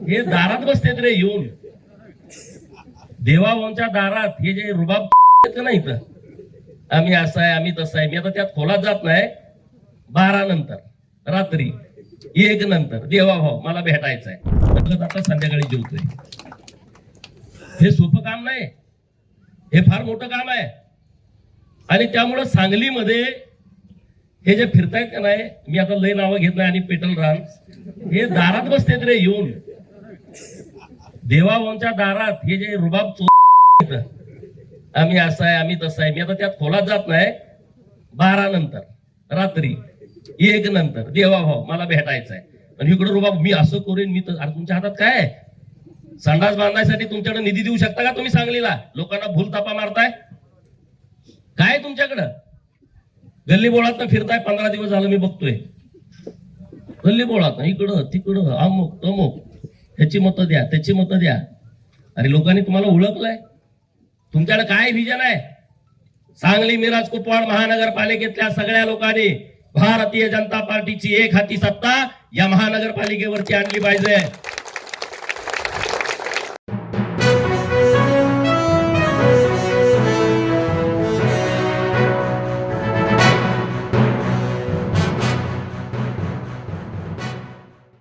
हे दारात बसतेत रे येऊन, देवाभाऊंच्या दारात हे जे रुबाब नाही तर आम्ही असं आहे आम्ही तसं आहे. मी आता त्यात खोलात जात नाही. 12 नंतर रात्री 1 नंतर देवाभाऊ मला भेटायचं आहे, आता संध्याकाळी जेवतोय. हे सोपं काम नाही, हे फार मोठं काम आहे. आणि त्यामुळं सांगलीमध्ये हे जे फिरतायत का नाही, मी आता लय नावं घेत नाही आणि पेटल रान, हे दारात बसतेत रे येऊन, देवाभाऊंच्या दारात हे जे रुबाब आम्ही असं आहे आम्ही तसं आहे. मी आता त्यात खोलात जात नाही. 12 नंतर रात्री 1 नंतर देवाभाऊ मला भेटायचं आहे. आणि इकडे रुबाब मी असं करेन मी तर. अरे तुमच्या हातात काय आहे? संडास बांधण्यासाठी तुमच्याकडे निधी देऊ शकता का तुम्ही सांगलीला? लोकांना भूलतापा मारताय काय तुमच्याकडं? गल्ली बोळात फिरताय, 15 दिवस झालं मी बघतोय. गल्ली बोळात इकडं तिकडं अमुक तमुक, ह्याची मतं द्या त्याची मतं द्या. अरे लोकांनी तुम्हाला ओळखलंय, तुमच्याकडे काय व्हिजन आहे? सांगली मिरज कुपवाड महानगरपालिकेतल्या सगळ्या लोकांनी भारतीय जनता पार्टीची एक हाती सत्ता या महानगरपालिकेवरती आणली पाहिजे.